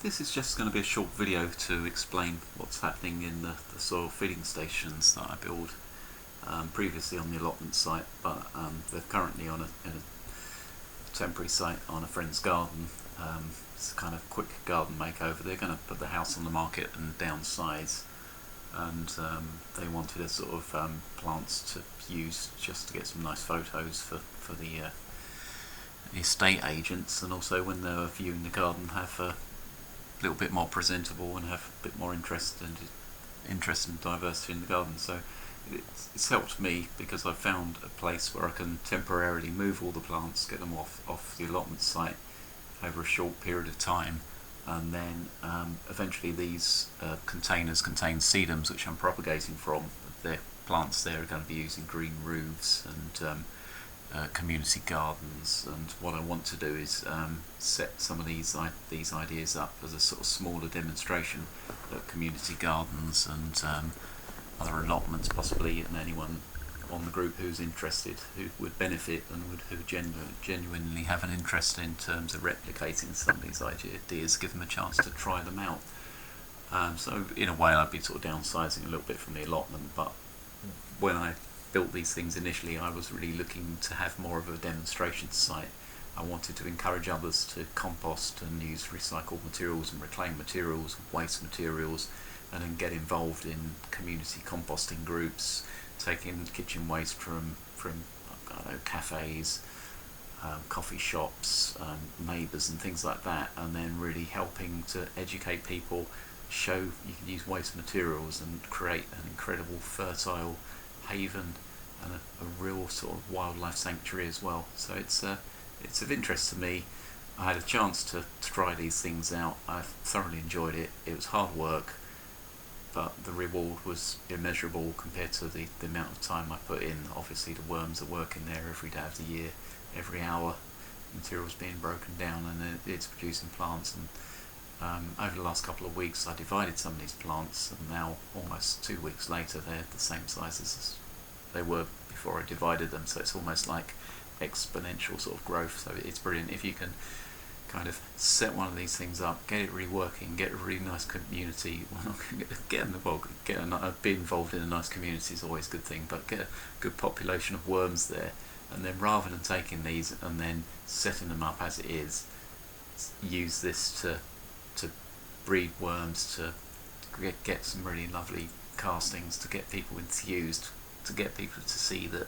This is just going to be a short video to explain what's happening in the soil feeding stations that I built previously on the allotment site, but they're currently in a temporary site on a friend's garden. It's a kind of quick garden makeover. They're going to put the house on the market and downsize, and they wanted a sort of plants to use just to get some nice photos for the estate agents, and also when they're viewing the garden have a little bit more presentable and have a bit more interest and diversity in the garden. So it's helped me because I've found a place where I can temporarily move all the plants, get them off the allotment site over a short period of time, and then eventually these containers contain sedums which I'm propagating from. The plants there are going to be using green roofs and community gardens, and what I want to do is set some of these ideas up as a sort of smaller demonstration that community gardens and other allotments possibly, and anyone on the group who's interested, who would benefit and who genuinely have an interest in terms of replicating some of these ideas, give them a chance to try them out. So in a way I'd be sort of downsizing a little bit from the allotment, but when I built these things initially I was really looking to have more of a demonstration site. I wanted to encourage others to compost and use recycled materials and reclaimed materials, waste materials, and then get involved in community composting groups, taking kitchen waste from I don't know, cafes, coffee shops, neighbours and things like that, and then really helping to educate people, show you can use waste materials and create an incredible fertile haven and a real sort of wildlife sanctuary as well. So it's of interest to me. I had a chance to try these things out. I thoroughly enjoyed it. It was hard work, but the reward was immeasurable compared to the amount of time I put in. Obviously the worms are working there every day of the year, every hour, material's being broken down and it's producing plants. And over the last couple of weeks I divided some of these plants, and now almost 2 weeks later they're the same size as they were before I divided them, so it's almost like exponential sort of growth. So it's brilliant if you can kind of set one of these things up, get it really working, get a really nice community. Be involved in a nice community is always a good thing, but get a good population of worms there, and then rather than taking these and then setting them up as it is, use this to breed worms, to get some really lovely castings, to get people enthused, to get people to see that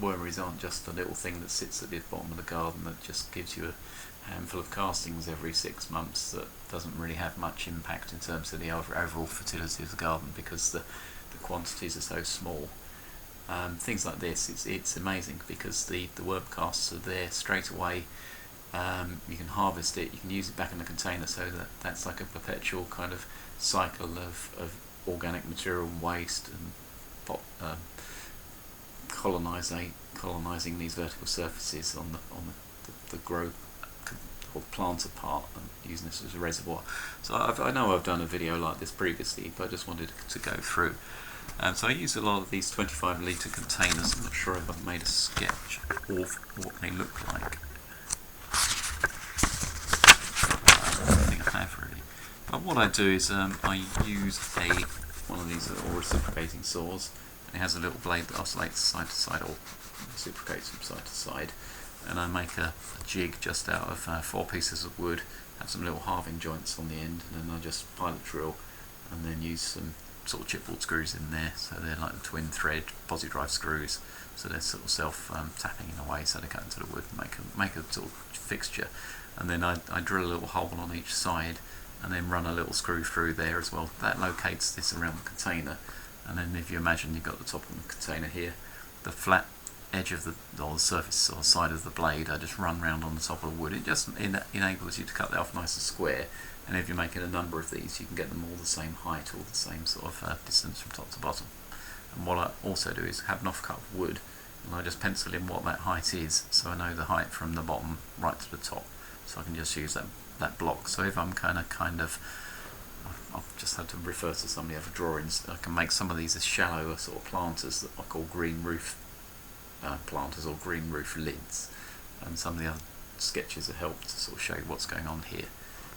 wormeries aren't just a little thing that sits at the bottom of the garden that just gives you a handful of castings every 6 months that doesn't really have much impact in terms of the overall fertility of the garden because the quantities are so small. Things like this, it's amazing because the worm casts are there straight away. You can harvest it, you can use it back in the container, so that's like a perpetual kind of cycle of organic material and waste and colonising these vertical surfaces on the grow or planter part, and using this as a reservoir. So I know I've done a video like this previously, but I just wanted to go through. So I use a lot of these 25 litre containers. I'm not sure if I've made a sketch of what they look like. Really. But what I do is I use one of these little reciprocating saws, and it has a little blade that oscillates side to side or reciprocates from side to side, and I make a jig just out of 4 pieces of wood, have some little halving joints on the end, and then I just pilot drill and then use some sort of chipboard screws in there, so they're like the twin thread posi drive screws, so they're sort of self tapping in a way, so they go into the wood and make a sort of fixture. And then I drill a little hole on each side and then run a little screw through there as well. That locates this around the container, and then if you imagine you've got the top of the container here, the flat edge of the surface or side of the blade, I just run round on the top of the wood. It just enables you to cut that off nice and square, and if you're making a number of these you can get them all the same height, all the same sort of distance from top to bottom. And what I also do is have an off-cut of wood, and I just pencil in what that height is, so I know the height from the bottom right to the top. So I can just use that block. So if I'm kind of I've just had to refer to some of the other drawings, I can make some of these as shallower sort of planters that I call green roof planters or green roof lids, and some of the other sketches have helped to sort of show you what's going on here.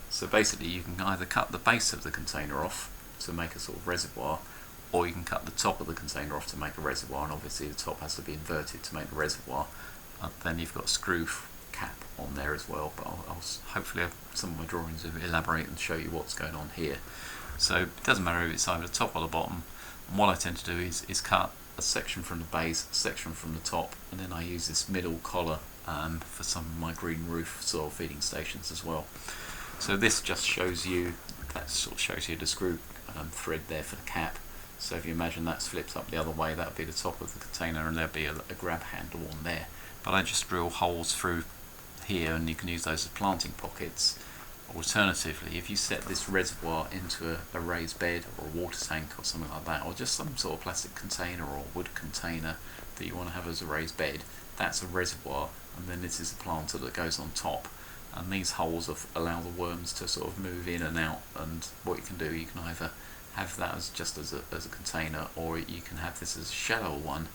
So basically you can either cut the base of the container off to make a sort of reservoir, or you can cut the top of the container off to make a reservoir, and obviously the top has to be inverted to make the reservoir. Then you've got a screw cap on there as well, but I'll hopefully have some of my drawings will elaborate and show you what's going on here. So it doesn't matter if it's either the top or the bottom, and what I tend to do is cut a section from the base, a section from the top, and then I use this middle collar for some of my green roof soil feeding stations as well. So this just shows you, that sort of shows you the screw thread there for the cap. So if you imagine that's flipped up the other way, that would be the top of the container, and there'll be a grab handle on there. But I just drill holes through here, and you can use those as planting pockets. Alternatively, if you set this reservoir into a raised bed or a water tank or something like that, or just some sort of plastic container or wood container that you want to have as a raised bed, that's a reservoir, and then this is the planter that goes on top. And these holes allow the worms to sort of move in and out, and what you can do, you can either have that as just as a container, or you can have this as a shallow one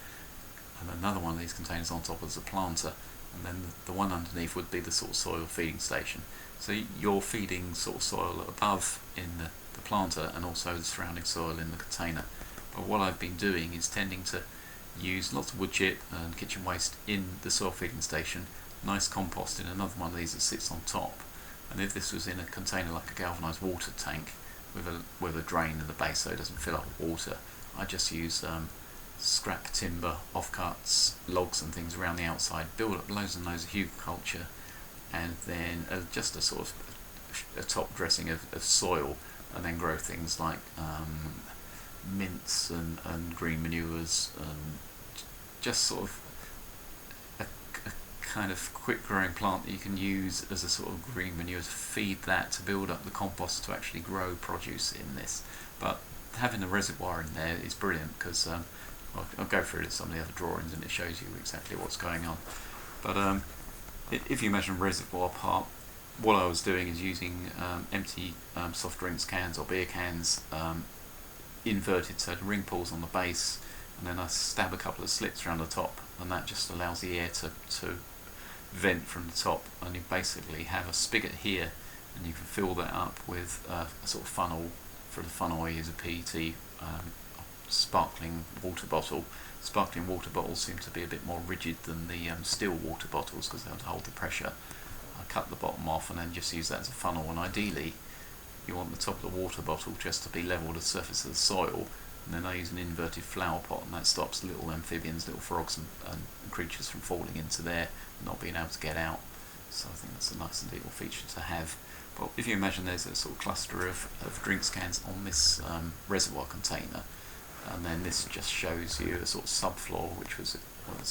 and another one of these containers on top as a planter, and then the one underneath would be the sort of soil feeding station. So you're feeding sort of soil above in the planter and also the surrounding soil in the container. But what I've been doing is tending to use lots of wood chip and kitchen waste in the soil feeding station, nice compost in another one of these that sits on top, and if this was in a container like a galvanised water tank with a drain in the base so it doesn't fill up with water, I just use scrap timber, offcuts, logs and things around the outside, build up loads and loads of hugelkultur, and then just a sort of a top dressing of soil, and then grow things like mints and green manures, and just sort of a kind of quick growing plant that you can use as a sort of green manure to feed that, to build up the compost to actually grow produce in this. But having a reservoir in there is brilliant, because I'll go through some of the other drawings and it shows you exactly what's going on. But if you imagine a reservoir part, what I was doing is using empty soft drinks cans or beer cans, inverted so the ring pulls on the base, and then I stab a couple of slits around the top, and that just allows the air to vent from the top, and you basically have a spigot here, and you can fill that up with a sort of funnel. For the funnel I use a PET sparkling water bottle. Sparkling water bottles seem to be a bit more rigid than the still water bottles because they have to hold the pressure. I cut the bottom off and then just use that as a funnel, and ideally you want the top of the water bottle just to be level with the surface of the soil, and then I use an inverted flower pot, and that stops little amphibians, little frogs and creatures from falling into there and not being able to get out. So I think that's a nice little feature to have. But if you imagine there's a sort of cluster of drinks cans on this reservoir container, and then this just shows you a sort of subfloor, which was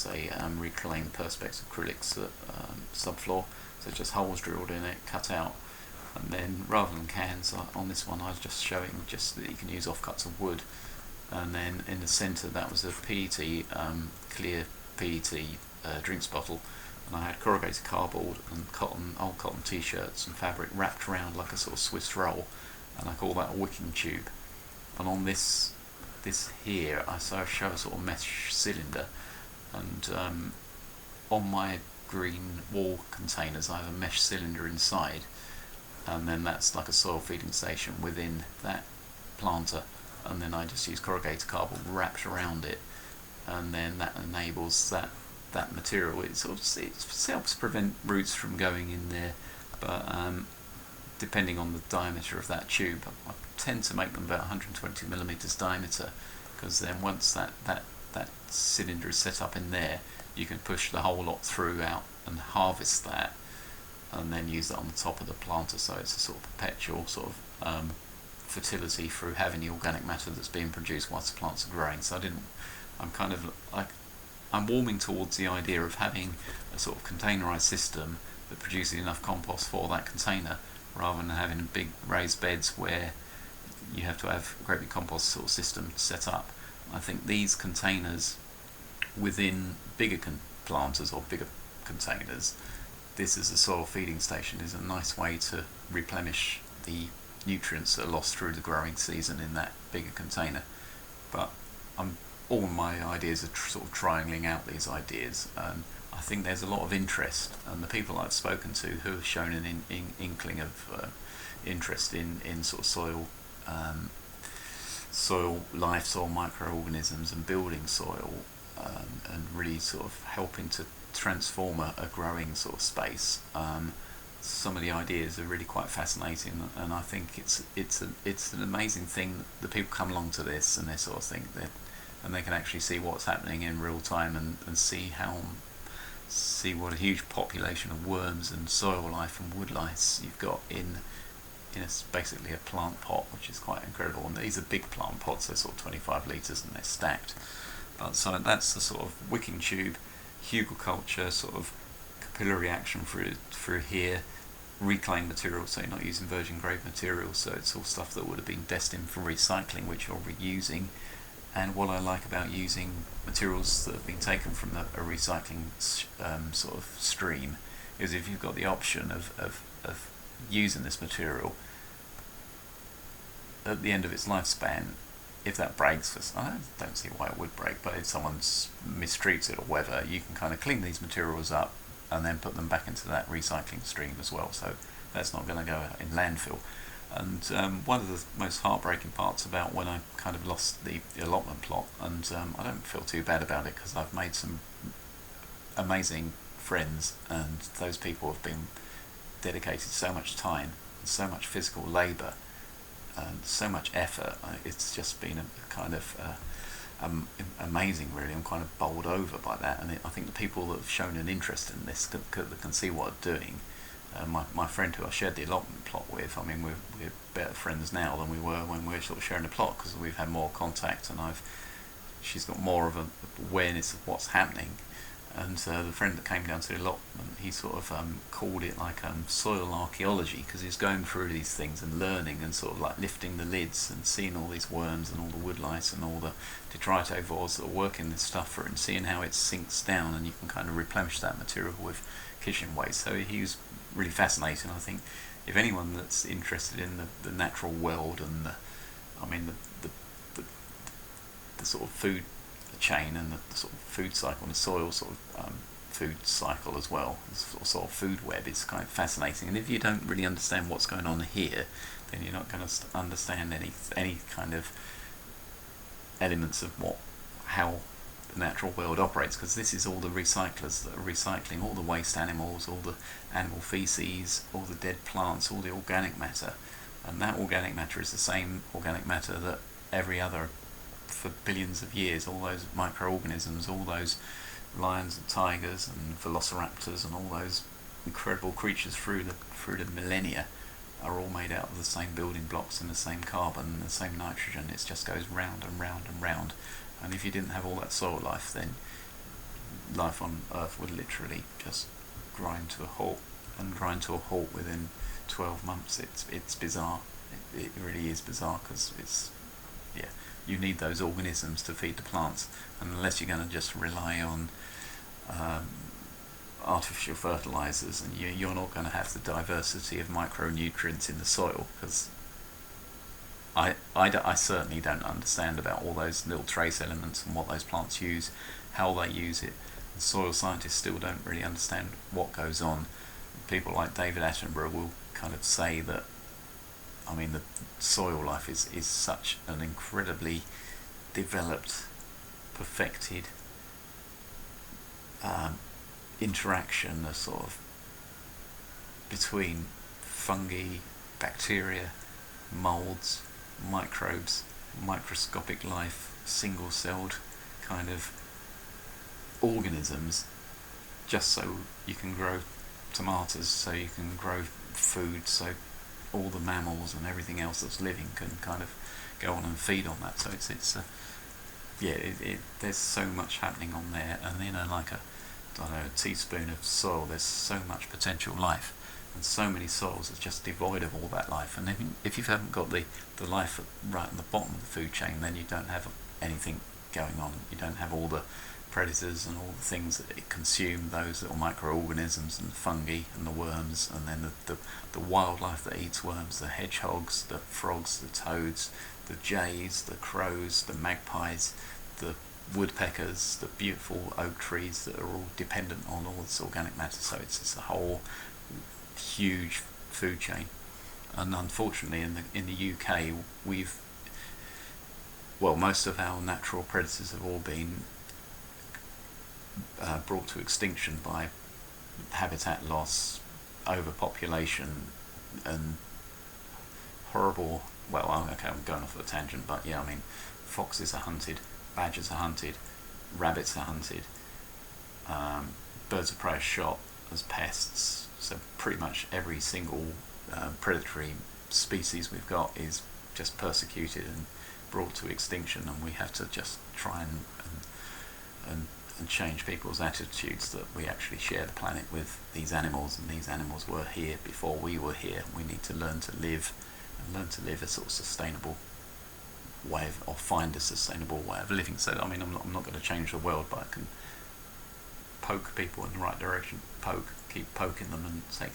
a reclaimed perspex acrylics subfloor, so just holes drilled in it, cut out, and then rather than cans on this one I was just showing just that you can use offcuts of wood, and then in the centre that was a PET, clear PET drinks bottle, and I had corrugated cardboard and old cotton t-shirts and fabric wrapped around like a sort of Swiss roll, and I call that a wicking tube. And on this here I show a sort of mesh cylinder, and on my green wall containers I have a mesh cylinder inside, and then that's like a soil feeding station within that planter, and then I just use corrugated cardboard wrapped around it, and then that enables that material. It sort of it helps prevent roots from going in there, but depending on the diameter of that tube, I tend to make them about 120 millimeters diameter, because then once that cylinder is set up in there, you can push the whole lot through out and harvest that, and then use that on the top of the planter, so it's a sort of perpetual sort of fertility through having the organic matter that's being produced whilst the plants are growing. So I'm warming towards the idea of having a sort of containerised system that produces enough compost for that container, rather than having big raised beds where you have to have a great big compost sort of system set up. I think these containers within bigger planters or bigger containers, this as a soil feeding station is a nice way to replenish the nutrients that are lost through the growing season in that bigger container. But all my ideas are sort of triangling out these ideas, and I think there's a lot of interest, and the people I've spoken to who have shown an inkling of interest in sort of soil life, soil microorganisms, and building soil, and really sort of helping to transform a growing sort of space. Some of the ideas are really quite fascinating, and I think it's an amazing thing that the people come along to this and they sort of think that, and they can actually see what's happening in real time, and see what a huge population of worms and soil life and wood lice you've got in basically a plant pot, which is quite incredible. And these are big plant pots, they're sort of 25 litres and they're stacked. But so that's the sort of wicking tube, hugelkultur, sort of capillary action through here, reclaimed material, so you're not using virgin grade materials, so it's all stuff that would have been destined for recycling, which you're reusing. And what I like about using materials that have been taken from a recycling sort of stream is if you've got the option of using this material at the end of its lifespan, if that breaks, I don't see why it would break, but if someone mistreats it or whatever, you can kind of clean these materials up and then put them back into that recycling stream as well, so that's not going to go in landfill. And one of the most heartbreaking parts about when I kind of lost the allotment plot, and I don't feel too bad about it because I've made some amazing friends, and those people have been dedicated so much time and so much physical labour and so much effort. It's just been a kind of amazing, really. I'm kind of bowled over by that, and I think the people that have shown an interest in this can see what I'm doing. My friend who I shared the allotment plot with, I mean, we're better friends now than we were when we were sort of sharing the plot, because we've had more contact, and she's got more of an awareness of what's happening. And the friend that came down to the allotment, he sort of called it like soil archaeology, because he's going through these things and learning and sort of like lifting the lids and seeing all these worms and all the wood lice and all the detritivores that are working this stuff through, and seeing how it sinks down, and you can kind of replenish that material with kitchen waste. So he was really fascinating. I think if anyone that's interested in the natural world and the sort of food chain and the sort of food cycle and the soil sort of food cycle as well, the sort of food web is kind of fascinating. And if you don't really understand what's going on here, then you're not going to understand any kind of elements of how the natural world operates, because this is all the recyclers that are recycling all the waste animals, all the animal feces, all the dead plants, all the organic matter. And that organic matter is the same organic matter that every other, for billions of years, all those microorganisms, all those lions and tigers and velociraptors and all those incredible creatures through the millennia are all made out of the same building blocks and the same carbon and the same nitrogen. It just goes round and round and round. And if you didn't have all that soil life, then life on Earth would literally just grind to a halt, and grind to a halt within 12 months. It's bizarre. It really is bizarre, because you need those organisms to feed the plants, and unless you're going to just rely on artificial fertilizers, and you're not going to have the diversity of micronutrients in the soil, because I certainly don't understand about all those little trace elements and what those plants use, how they use it. The soil scientists still don't really understand what goes on. People like David Attenborough will kind of say that, I mean, the soil life is such an incredibly developed, perfected interaction, a sort of between fungi, bacteria, molds, microbes, microscopic life, single-celled kind of organisms, just so you can grow tomatoes, so you can grow food, so all the mammals and everything else that's living can kind of go on and feed on that. So there's so much happening on there, and like a teaspoon of soil, there's so much potential life, and so many soils are just devoid of all that life. And if you haven't got the life right at the bottom of the food chain, then you don't have anything going on. You don't have all the predators and all the things that it consume, those little microorganisms and the fungi and the worms, and then the wildlife that eats worms, the hedgehogs, the frogs, the toads, the jays, the crows, the magpies, the woodpeckers, the beautiful oak trees that are all dependent on all this organic matter. So it's a whole huge food chain. And unfortunately, in the UK, most of our natural predators have all been brought to extinction by habitat loss, overpopulation, and horrible. Well, okay, I'm going off a tangent, but yeah, I mean, foxes are hunted, badgers are hunted, rabbits are hunted, birds of prey are shot as pests. So pretty much every single predatory species we've got is just persecuted and brought to extinction, and we have to just try and change people's attitudes that we actually share the planet with these animals, and these animals were here before we were here. We need to learn to live a sort of sustainable way or find a sustainable way of living. So I mean, I'm not going to change the world, but I can poke people in the right direction, keep poking them and say,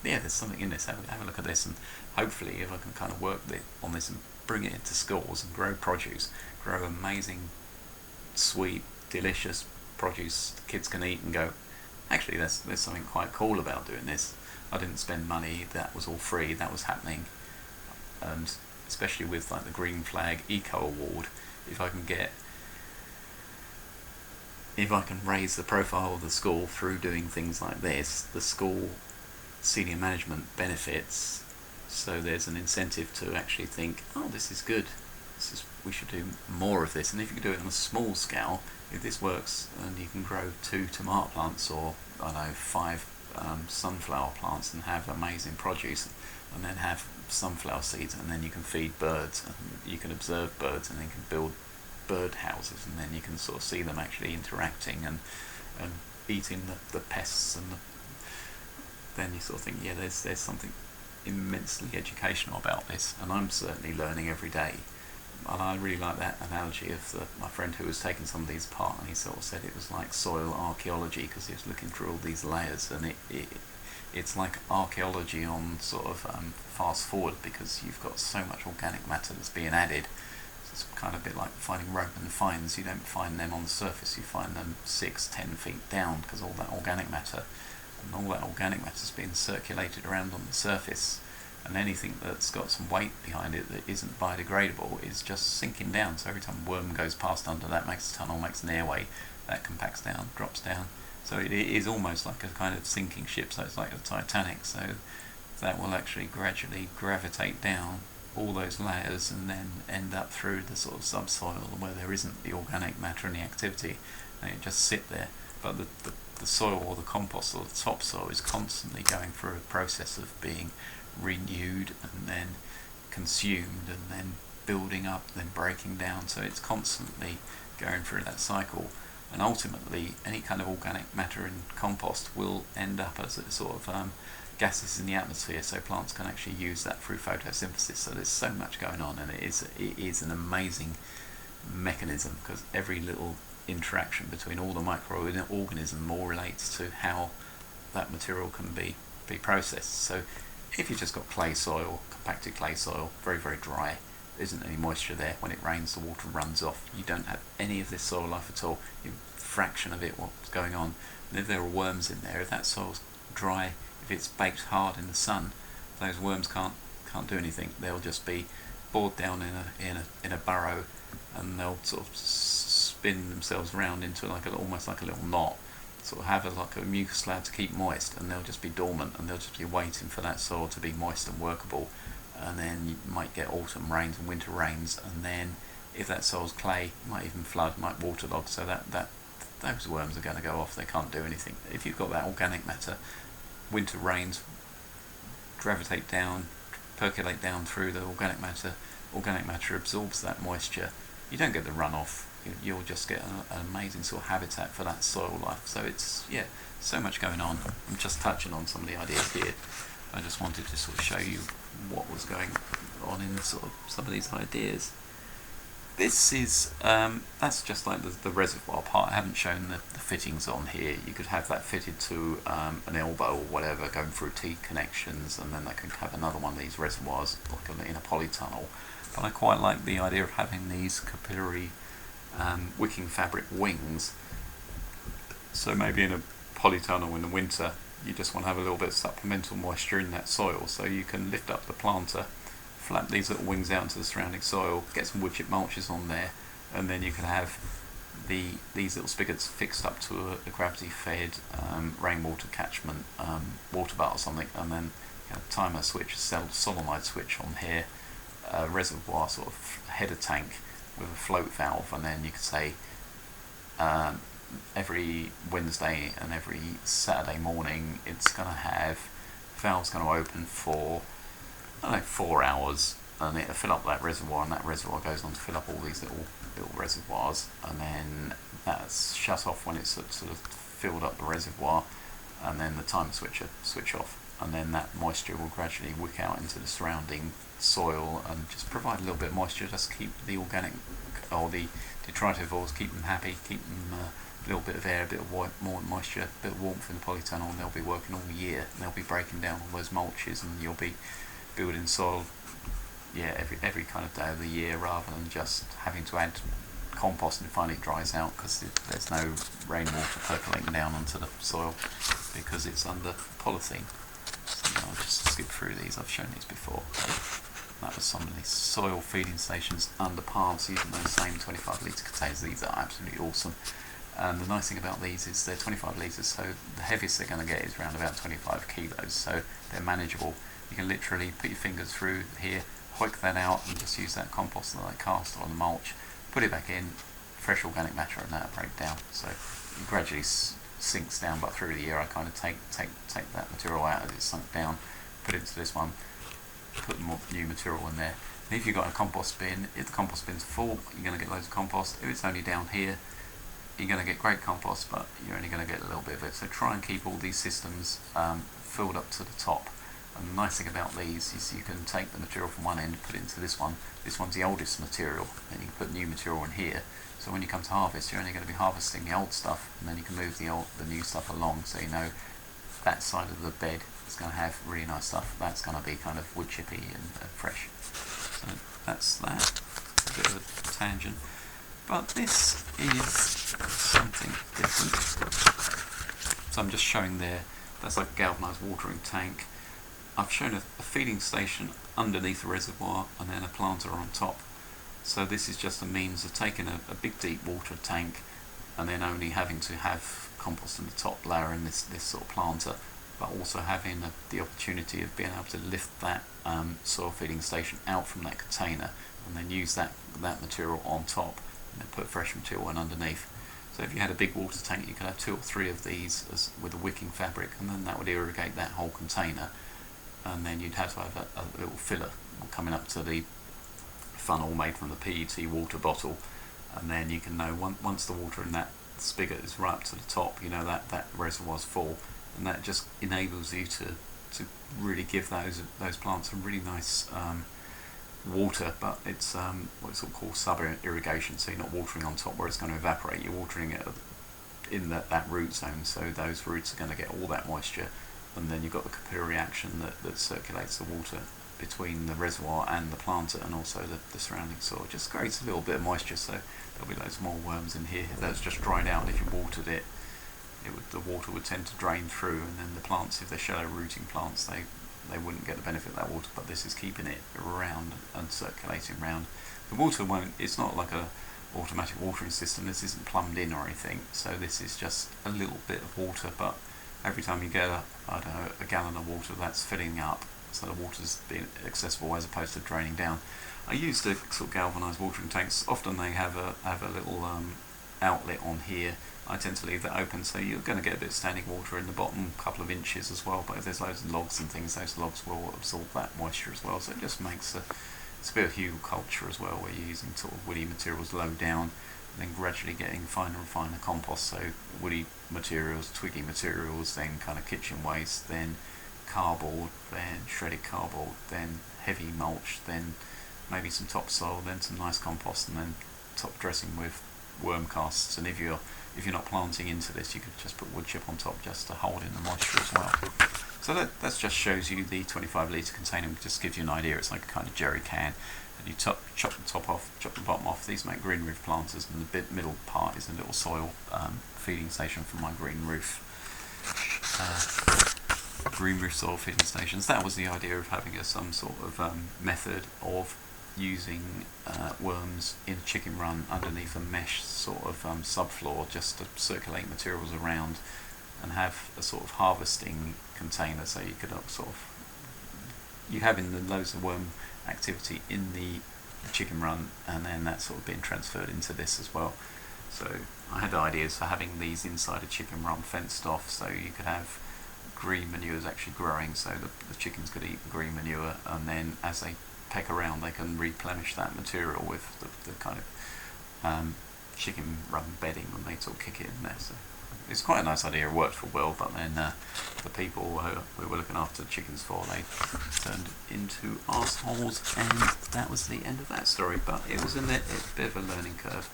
yeah, there's something in this, have a look at this, and hopefully if I can kind of work on this and bring it into schools and grow produce, grow amazing, sweet, delicious produce the kids can eat and go, actually there's something quite cool about doing this. I didn't spend money, that was all free, that was happening. And especially with like the Green Flag Eco Award, if I can raise the profile of the school through doing things like this, the school senior management benefits, so there's an incentive to actually think, oh, this is good, we should do more of this. And if you can do it on a small scale, if this works and you can grow 2 tomato plants or 5 sunflower plants and have amazing produce, and then have sunflower seeds, and then you can feed birds, and you can observe birds, and then you can build bird houses, and then you can sort of see them actually interacting and eating the pests, and then you sort of think, yeah, there's something immensely educational about this, and I'm certainly learning every day. And I really like that analogy of my friend who was taking some of these apart, and he sort of said it was like soil archaeology, because he was looking through all these layers, and it's like archaeology on sort of fast forward, because you've got so much organic matter that's being added. So it's kind of a bit like finding Roman finds. You don't find them on the surface, you find them 6-10 feet down, because all that organic matter is being circulated around on the surface, and anything that's got some weight behind it that isn't biodegradable is just sinking down. So every time a worm goes past under that, makes a tunnel, makes an airway, that compacts down, drops down. So it is almost like a kind of sinking ship, so it's like the Titanic. So that will actually gradually gravitate down all those layers and then end up through the sort of subsoil where there isn't the organic matter and the activity, and it just sit there. But the soil or the compost or the topsoil is constantly going through a process of being renewed and then consumed and then building up, then breaking down. So it's constantly going through that cycle, and ultimately any kind of organic matter in compost will end up as a sort of gases in the atmosphere, so plants can actually use that through photosynthesis. So there's so much going on, and it is an amazing mechanism, because every little interaction between all the microorganisms all relates to how that material can be processed. So if you've just got clay soil, compacted clay soil, very, very dry, there isn't any moisture there, when it rains the water runs off, you don't have any of this soil life at all, a fraction of it what's going on. And if there are worms in there, if that soil's dry, if it's baked hard in the sun, those worms can't do anything. They'll just be bored down in a burrow, and they'll sort of spin themselves around into almost like a little knot, sort of have like a mucus slab to keep moist, and they'll just be dormant, and they'll just be waiting for that soil to be moist and workable. And then you might get autumn rains and winter rains, and then if that soil's clay, it might even flood, might waterlog, so that those worms are going to go off. They can't do anything. If you've got that organic matter, winter rains gravitate down, percolate down through the organic matter absorbs that moisture. You don't get the runoff, you'll just get an amazing sort of habitat for that soil life. So it's, yeah, so much going on. I'm just touching on some of the ideas here. I just wanted to sort of show you what was going on in sort of some of these ideas. This is, that's just like the reservoir part. I haven't shown the fittings on here. You could have that fitted to an elbow or whatever, going through T connections, and then they can have another one of these reservoirs like in a polytunnel. But I quite like the idea of having these capillary wicking fabric wings. So maybe in a polytunnel in the winter you just want to have a little bit of supplemental moisture in that soil, so you can lift up the planter, flap these little wings out into the surrounding soil, get some wood chip mulches on there, and then you can have these little spigots fixed up to a gravity fed rainwater catchment water butt or something, and then timer switch, a solenoid switch on here, a reservoir sort of header tank with a float valve, and then you could say every Wednesday and every Saturday morning it's going to have valves going to open for 4 hours, and it'll fill up that reservoir, and that reservoir goes on to fill up all these little reservoirs, and then that's shut off when it's sort of filled up the reservoir, and then the timer switch off, and then that moisture will gradually wick out into the surrounding soil and just provide a little bit of moisture, just keep the organic or the detritive oils, keep them happy, keep them a little bit of air, a bit of more moisture, a bit of warmth in the polytunnel, and they'll be working all year, and they'll be breaking down all those mulches, and you'll be building soil every kind of day of the year, rather than just having to add compost and finally it dries out because there's no rainwater percolating down onto the soil because it's under polythene. So I'll just skip through these. I've shown these before. That was some of these soil feeding stations under paths using those same 25 litre containers. These are absolutely awesome. And the nice thing about these is they're 25 litres, so the heaviest they're going to get is around about 25 kilos, so they're manageable. You can literally put your fingers through here, hoik that out, and just use that compost that I cast on the mulch, put it back in, fresh organic matter, and that'll break down. So it gradually sinks down, but through the year I kind of take that material out as it's sunk down, put it into this one, put more new material in there. And if you've got a compost bin, if the compost bin's full, you're going to get loads of compost. If it's only down here, you're going to get great compost, but you're only going to get a little bit of it. So try and keep all these systems filled up to the top. And the nice thing about these is you can take the material from one end, put it into this one. This one's the oldest material, and you can put new material in here. So when you come to harvest, you're only going to be harvesting the old stuff, and then you can move the new stuff along. So you know that side of the bed is going to have really nice stuff. That's going to be kind of wood chippy and fresh. So that's that. A bit of a tangent. But this is something different. So I'm just showing there, that's like a galvanised watering tank. I've shown a feeding station underneath the reservoir and then a planter on top. So this is just a means of taking a big deep water tank and then only having to have compost in the top layer in this sort of planter, but also having the opportunity of being able to lift that soil feeding station out from that container and then use that material on top and then put fresh material in underneath. So if you had a big water tank, you could have 2 or 3 of these with a wicking fabric, and then that would irrigate that whole container, and then you'd have to have a little filler coming up to the funnel made from the PET water bottle, and then you can know once the water in that spigot is right up to the top, you know that reservoir's full, and that just enables you to really give those plants some really nice water, but it's what's called sub-irrigation, so you're not watering on top where it's going to evaporate, you're watering it in that root zone, so those roots are going to get all that moisture, and then you've got the capillary action that circulates the water between the reservoir and the planter, and also the surrounding soil. It just creates a little bit of moisture, so there'll be loads more worms in here. If that's just dried out, if you watered it, the water would tend to drain through, and then the plants, if they're shallow rooting plants, they wouldn't get the benefit of that water, but this is keeping it around and circulating around. The water it's not like a automatic watering system, this isn't plumbed in or anything, so this is just a little bit of water, but every time you get a gallon of water, that's filling up, so the water's being accessible as opposed to draining down. I use the sort of galvanised watering tanks. Often they have a little outlet on here. I tend to leave that open, so you're going to get a bit of standing water in the bottom, a couple of inches as well, but if there's loads of logs and things, those logs will absorb that moisture as well, so it just makes it's a bit of hugelculture as well, where you're using sort of woody materials low down, and then gradually getting finer and finer compost, so woody materials, twiggy materials, then kind of kitchen waste, then cardboard, then shredded cardboard, then heavy mulch, then maybe some topsoil, then some nice compost, and then top dressing with worm casts. And if you're not planting into this, you could just put wood chip on top just to hold in the moisture as well. So that just shows you the 25 litre container. Just gives you an idea. It's like a kind of jerry can. And you chop the top off, chop the bottom off. These make green roof planters, and the middle part is a little soil feeding station for my green roof soil feeding stations. That was the idea of having some sort of method of using worms in a chicken run underneath a mesh sort of subfloor, just to circulate materials around and have a sort of harvesting container, so you could you having the loads of worm activity in the chicken run, and then that sort of being transferred into this as well. So I had ideas for having these inside a chicken run fenced off, so you could have green manures actually growing, so the chickens could eat the green manure, and then as they peck around they can replenish that material with the kind of chicken run bedding when they sort of kick it in there. So it's quite a nice idea. It worked for well, but then the people who we were looking after the chickens for, they turned into arseholes, and that was the end of that story. But it was a bit of a learning curve.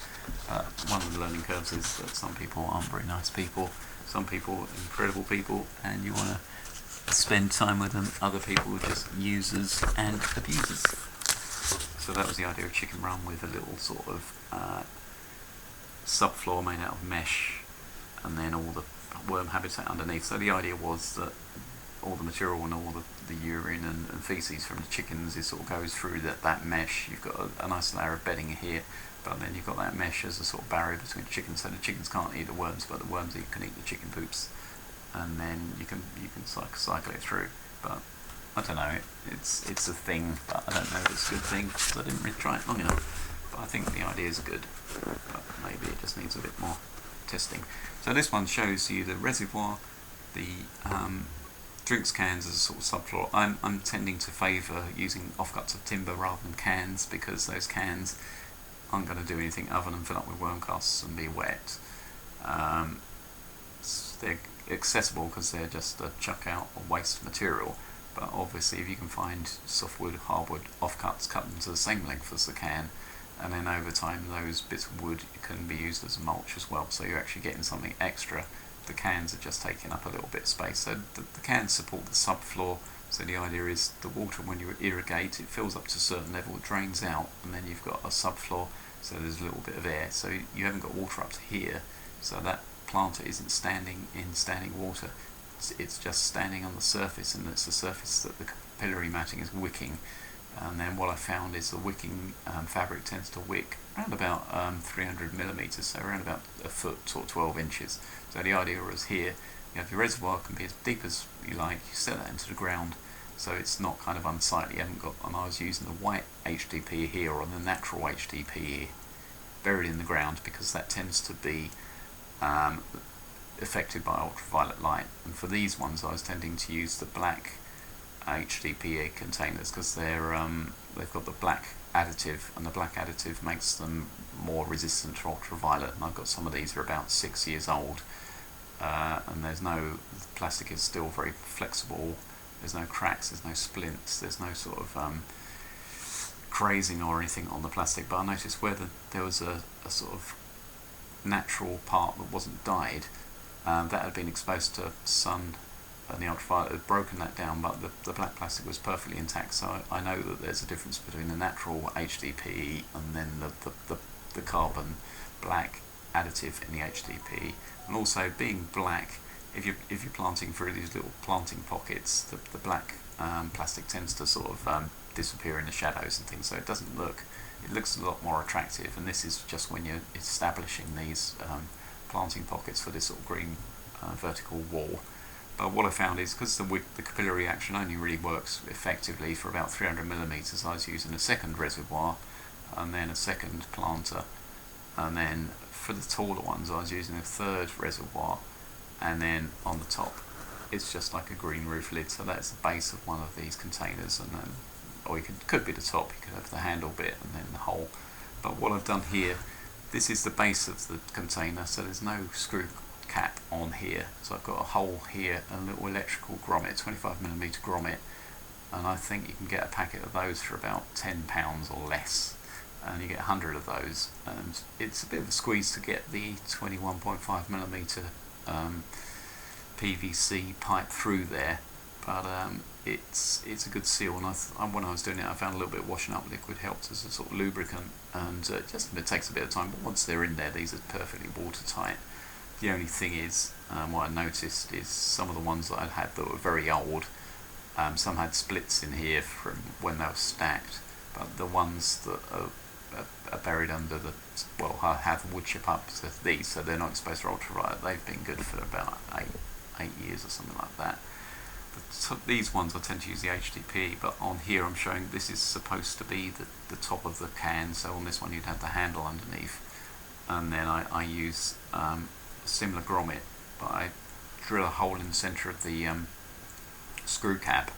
One of the learning curves is that some people aren't very nice people, some people incredible people, and you want to spend time with them. Other people are just users and abusers. So that was the idea of chicken run, with a little sort of subfloor made out of mesh, and then all the worm habitat underneath. So the idea was that all the material and all the urine and feces from the chickens sort of goes through that mesh. You've got a nice layer of bedding here, but then you've got that mesh as a sort of barrier between the chickens, so the chickens can't eat the worms, but the worms can eat the chicken poops, and then you can cycle it through. But I don't know, it's a thing, but I don't know if it's a good thing because I didn't really try it long enough. But I think the idea is good, but maybe it just needs a bit more testing. So this one shows you the reservoir, the drinks cans as a sort of subfloor. I'm tending to favour using offcuts of timber rather than cans, because those cans aren't going to do anything other than fill up with worm casts and be wet. They're accessible because they're just a chuck out or waste material, but obviously if you can find softwood, hardwood offcuts, cut them to the same length as the can, and then over time those bits of wood can be used as a mulch as well, so you're actually getting something extra. The cans are just taking up a little bit of space, so the cans support the subfloor. So the idea is the water, when you irrigate, it fills up to a certain level, it drains out, and then you've got a subfloor, so there's a little bit of air, so you haven't got water up to here, so that planter isn't standing in standing water, it's just standing on the surface, and it's the surface that the capillary matting is wicking. And then what I found is the wicking fabric tends to wick around about 300 millimeters, so around about a foot or 12 inches. So the idea was here, you have your reservoir, can be as deep as you like, you set that into the ground, so it's not kind of unsightly. You haven't got, and I was using the white HDP here, or the natural HDP here, buried in the ground, because that tends to be affected by ultraviolet light. And for these ones I was tending to use the black HDPE containers, because they've got the black additive, and the black additive makes them more resistant to ultraviolet. And I've got some of these that are about 6 years old, and the plastic is still very flexible, there's no cracks, there's no splints, there's no sort of crazing or anything on the plastic. But I noticed where there was a sort of natural part that wasn't dyed, that had been exposed to sun, and the ultraviolet had broken that down, but the black plastic was perfectly intact. So I know that there's a difference between the natural HDPE and then the carbon black additive in the HDPE. And also, being black, if you're planting through these little planting pockets, the black plastic tends to sort of disappear in the shadows and things, so it looks a lot more attractive. And this is just when you're establishing these planting pockets for this sort of green vertical wall. But what I found is, because the capillary action only really works effectively for about 300 millimeters, I was using a second reservoir and then a second planter, and then for the taller ones I was using a third reservoir, and then on the top it's just like a green roof lid, so that's the base of one of these containers, and then, or you could be the top, you could have the handle bit and then the hole. But what I've done here, this is the base of the container, so there's no screw cap on here, so I've got a hole here, a little electrical grommet, 25mm grommet, and I think you can get a packet of those for about £10 or less, and you get 100 of those, and it's a bit of a squeeze to get the 21.5mm PVC pipe through there, but it's a good seal, and when I was doing it, I found a little bit of washing up liquid helped as a sort of lubricant, and it takes a bit of time, but once they're in there, these are perfectly watertight. The only thing is, what I noticed is some of the ones that I'd had that were very old, some had splits in here from when they were stacked, but the ones that are buried under the, well, I have wood chip up to these, so they're not exposed to ultraviolet. They've been good for about eight years or something like that. These ones I tend to use the HDP, but on here I'm showing this is supposed to be the top of the can, so on this one you'd have the handle underneath, and then I use a similar grommet, but I drill a hole in the centre of the screw cap,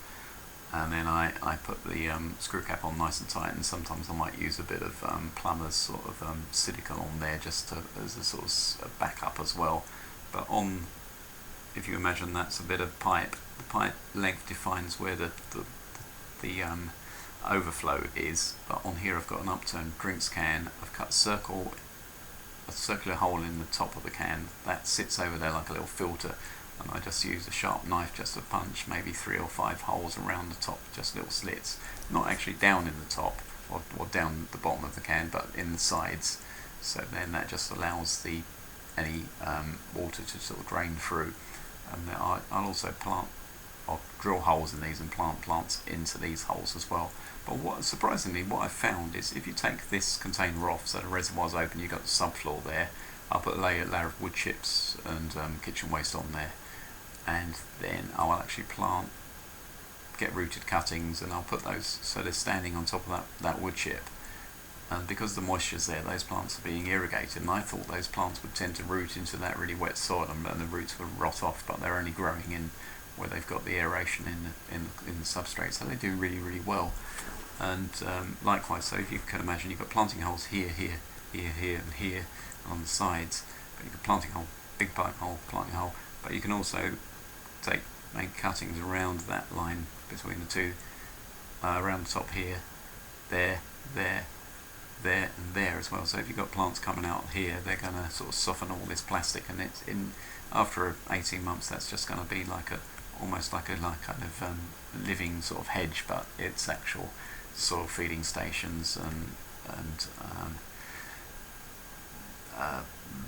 and then I put the screw cap on nice and tight, and sometimes I might use a bit of plumber's sort of silicone on there just as a sort of backup as well. But on, if you imagine that's a bit of pipe, the pipe length defines where the overflow is, but on here I've got an upturned drinks can. I've cut a circular hole in the top of the can that sits over there like a little filter, and I just use a sharp knife just to punch maybe 3 or 5 holes around the top, just little slits, not actually down in the top or down the bottom of the can, but in the sides, so then that just allows any water to sort of drain through. And I'll also I'll drill holes in these and plant plants into these holes as well. But surprisingly, what I've found is if you take this container off, so the reservoir's open, you've got the subfloor there, I'll put a layer of wood chips and kitchen waste on there, and then I'll actually get rooted cuttings, and I'll put those so they're standing on top of that wood chip. And because the moisture's there, those plants are being irrigated, and I thought those plants would tend to root into that really wet soil and the roots would rot off, but they're only growing in where they've got the aeration in the substrate, so they do really, really well. And likewise, so if you can imagine, you've got planting holes here, here, here, here, and here on the sides, but you've got planting hole, big pipe hole, planting hole, but you can also make cuttings around that line between the two, around the top here, there, there, there, and there as well. So if you've got plants coming out here, they're going to sort of soften all this plastic, and it's after 18 months that's just going to be almost like kind of living sort of hedge, but it's actual soil feeding stations and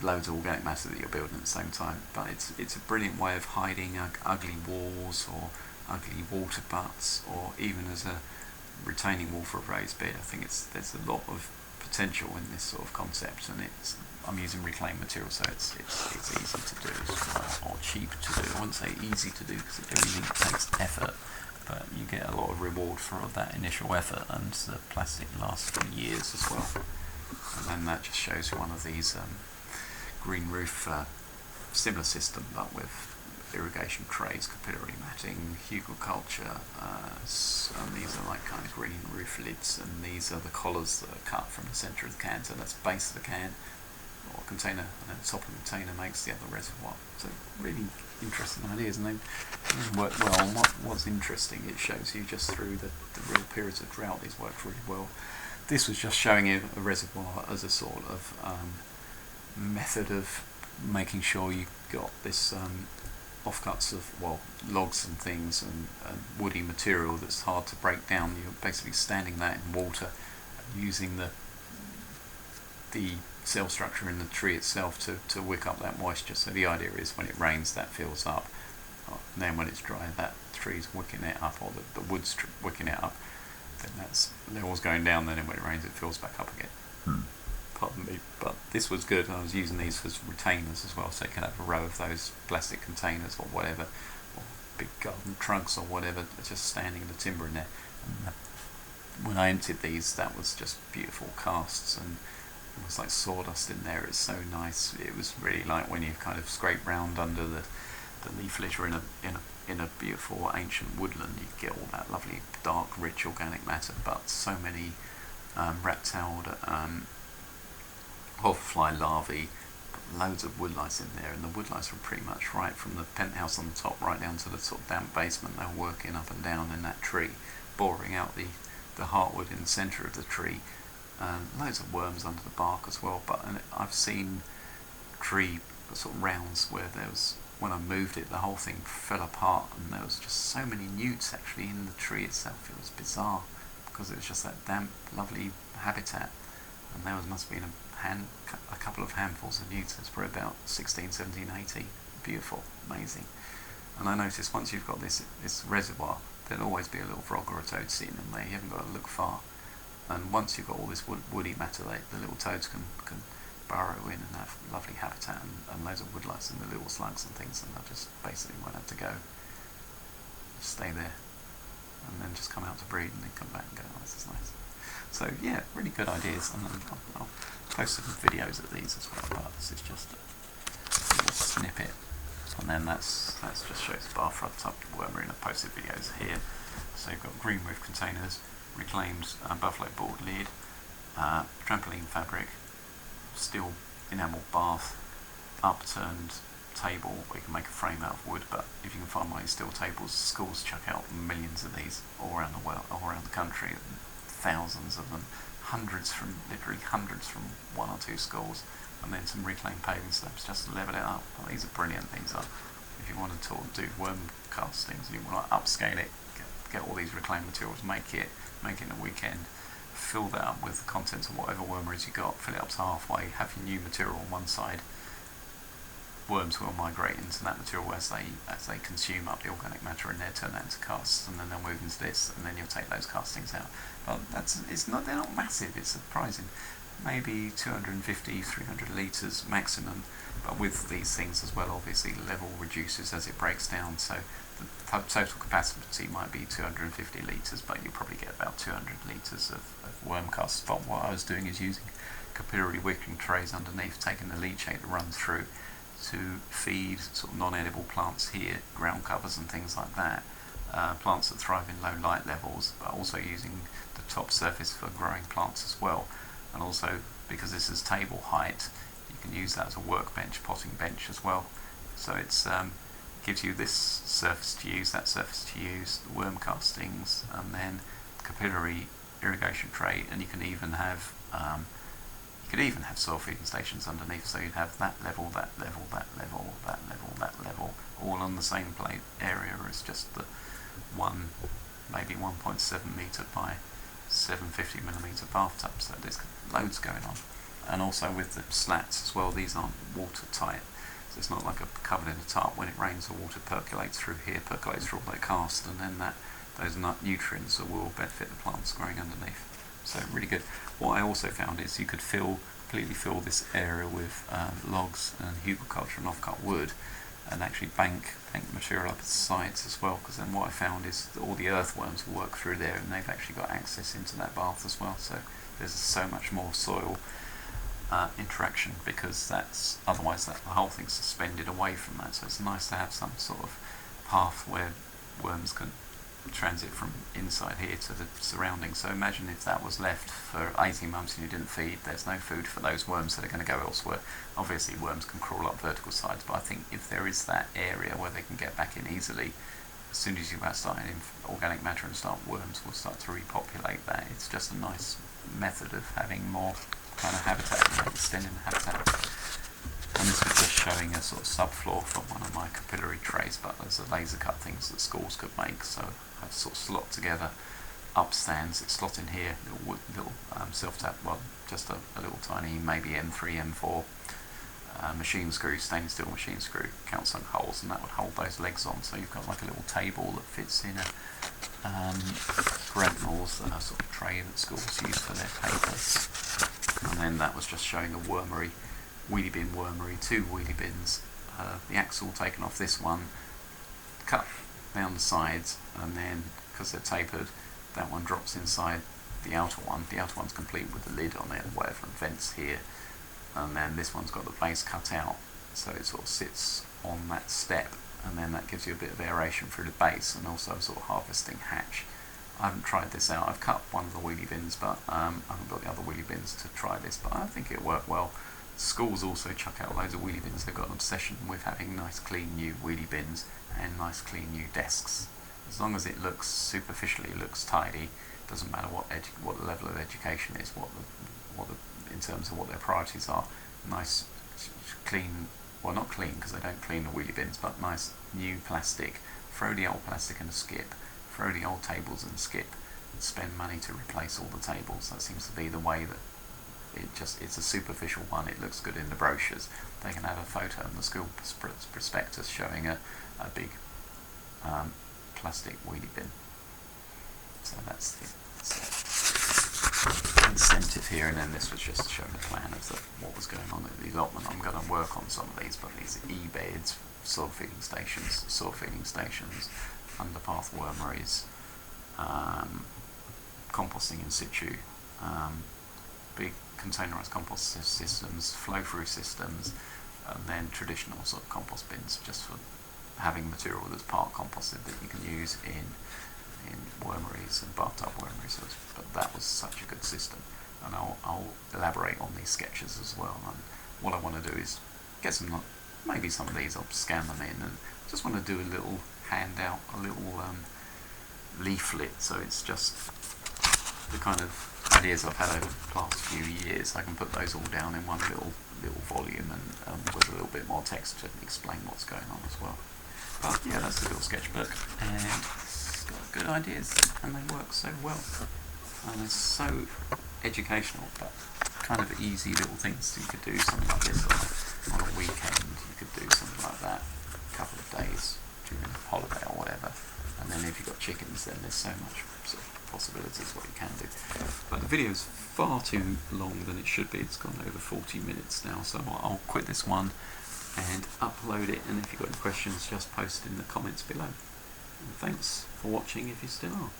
loads of organic matter that you're building at the same time. But it's a brilliant way of hiding ugly walls or ugly water butts, or even as a retaining wall for a raised bed. I think there's a lot of potential in this sort of concept, and I'm using reclaimed material, so it's easy to do, or cheap to do. I wouldn't say easy to do because everything takes effort, but you get a lot of reward for that initial effort, and the plastic lasts for years as well. And then that just shows you one of these green roof similar system, but with irrigation trays, capillary matting, hugelkultur, and these are like kind of green roof lids, and these are the collars that are cut from the centre of the can, so that's the base of the can or container, and then the top of the container makes the other reservoir. So really interesting ideas, and they work well. And what's interesting, it shows you just through the real periods of drought, these work really well. This was just showing you a reservoir as a sort of method of making sure you got this offcuts of logs and things and woody material that's hard to break down. You're basically standing that in water, using the cell structure in the tree itself to wick up that moisture. So the idea is when it rains, that fills up, and then when it's dry, that tree's wicking it up, or the wood's wicking it up. Then that's level's going down. Then when it rains, it fills back up again. Pardon me, but this was good. I was using these as retainers as well, so you can have a row of those plastic containers or whatever, or big garden trunks or whatever, just standing in the timber in there. And when I emptied these, that was just beautiful casts, and it was like sawdust in there. It's so nice. It was really like when you kind of scrape round under the leafage or in a beautiful ancient woodland, you get all that lovely dark, rich organic matter, but so many rat-tailed hoverfly larvae, loads of woodlice in there, and the woodlice were pretty much right from the penthouse on the top right down to the sort of damp basement. They were working up and down in that tree, boring out the heartwood in the centre of the tree. Loads of worms under the bark as well, but I've seen tree sort of rounds where there was when I moved it, the whole thing fell apart, and there was just so many newts actually in the tree itself. It was bizarre because it was just that damp, lovely habitat, and there must have been a couple of handfuls of newts. It's probably about 16, 17, 18. Beautiful, amazing. And I noticed once you've got this reservoir, there'll always be a little frog or a toad sitting in there. You haven't got to look far. And once you've got all this woody matter, the little toads can burrow in and have lovely habitat and loads of woodlice and the little slugs and things, and I just basically won't have to go. Just stay there and then just come out to breed and then come back and go, oh, this is nice. So yeah, really good ideas, and I'll post some videos of these as well, but this is just a little snippet. And then that's just shows bathtub wormery, and I've posted videos here. So you've got green roof containers, reclaimed buffalo board lid, trampoline fabric, steel enamel bath, upturned table where you can make a frame out of wood. But if you can find one of these steel tables, schools chuck out millions of these all around the world, all around the country, thousands of them, literally hundreds from one or two schools. And then some reclaimed paving slabs just to level it up. Well, these are brilliant. These are, if you want to do worm castings, you want to upscale it, get all these reclaimed materials, make it in a weekend, fill that up with the contents of whatever wormeries you got, fill it up to halfway, have your new material on one side. Worms will migrate into that material as they consume up the organic matter in there, turn that into casts, and then they'll move into this, and then you'll take those castings out. But they're not massive. It's surprising. Maybe 250, 300 litres maximum, but with these things as well, obviously the level reduces as it breaks down, so the total capacity might be 250 litres, but you'll probably get about 200 litres of worm casts. But what I was doing is using capillary wicking trays underneath, taking the leachate that runs through to feed sort of non-edible plants here, ground covers and things like that, plants that thrive in low light levels, but also using the top surface for growing plants as well. And also, because this is table height, you can use that as a workbench, potting bench as well. So it's gives you this surface to use, that surface to use, the worm castings, and then capillary irrigation tray. And you can even have soil feeding stations underneath. So you'd have that level, that level, that level, that level, that level, all on the same plate area as just the maybe 1.7 metre by 750mm bathtub, so there's loads going on. And also with the slats as well, these aren't watertight, so it's not like covered in a tarp. When it rains, the water percolates through here, percolates through all that cast, and then those nutrients will benefit the plants growing underneath. So really good. What I also found is you could completely fill this area with logs and hugelkultur and off-cut wood, and actually bank material up its sides as well, because then what I found is that all the earthworms will work through there, and they've actually got access into that bath as well. So there's so much more soil interaction, because otherwise the whole thing's suspended away from that. So it's nice to have some sort of path where worms can transit from inside here to the surroundings. So imagine if that was left for 18 months and you didn't feed, there's no food for those worms that are going to go elsewhere. Obviously worms can crawl up vertical sides, but I think if there is that area where they can get back in easily, as soon as you start in organic matter and worms will start to repopulate that. It's just a nice method of having more kind of habitat, extending the habitat. And this is just showing a sort of subfloor from one of my capillary trays, but there's a laser cut things that schools could make. So I sort of slot together up stands that slot in here, little self-tap, well, just a little tiny, maybe M3, M4 machine screw, stainless steel machine screw, countersunk holes, and that would hold those legs on. So you've got like a little table that fits in a grantmals, a sort of tray that schools use for their papers. And then that was just showing a wormery, wheelie bin wormery, 2 wheelie bins, the axle taken off this one, cut down the sides, and then because they're tapered, that one drops inside the outer one. The outer one's complete with the lid on it, whatever, and vents here, and then this one's got the base cut out, so it sort of sits on that step, and then that gives you a bit of aeration through the base, and also a sort of harvesting hatch. I haven't tried this out. I've cut one of the wheelie bins, but I haven't got the other wheelie bins to try this, but I think it'll work well. Schools also chuck out loads of wheelie bins. They've got an obsession with having nice clean new wheelie bins and nice clean new desks. As long as it looks superficially looks tidy, doesn't matter what the level of education is, in terms of what their priorities are. Nice clean well, not clean because they don't clean the wheelie bins, but nice new plastic. Throw the old plastic and skip, throw the old tables and skip, and spend money to replace all the tables. That seems to be the way that it's a superficial one. It looks good in the brochures. They can have a photo in the school prospectus showing a big plastic wheelie bin. So that's the incentive here, and then this was just showing a plan of what was going on at the allotment. I'm going to work on some of these, but these e-beds, soil feeding stations, underpath wormeries, composting in situ, big containerised compost systems, flow-through systems, and then traditional sort of compost bins, just for having material that's part composted that you can use in wormeries and bathtub wormeries. But that was such a good system, and I'll elaborate on these sketches as well. And what I want to do is get some, maybe some of these, I'll scan them in, and just want to do a little handout, a little leaflet, so it's just the kind of ideas I've had over the past few years. I can put those all down in one little volume, and with a little bit more text to explain what's going on as well. But yeah, that's a little sketchbook, and it's got good ideas, and they work so well, and it's so educational, but kind of easy little things. You could do something like this on a weekend, you could do something like that a couple of days during a holiday or whatever, and then if you've got chickens, then there's so much sort of possibilities what you can do. But the video is far too long than it should be. It's gone over 40 minutes now, so I'll quit this one and upload it, and if you've got any questions, just post in the comments below. And thanks for watching if you still are.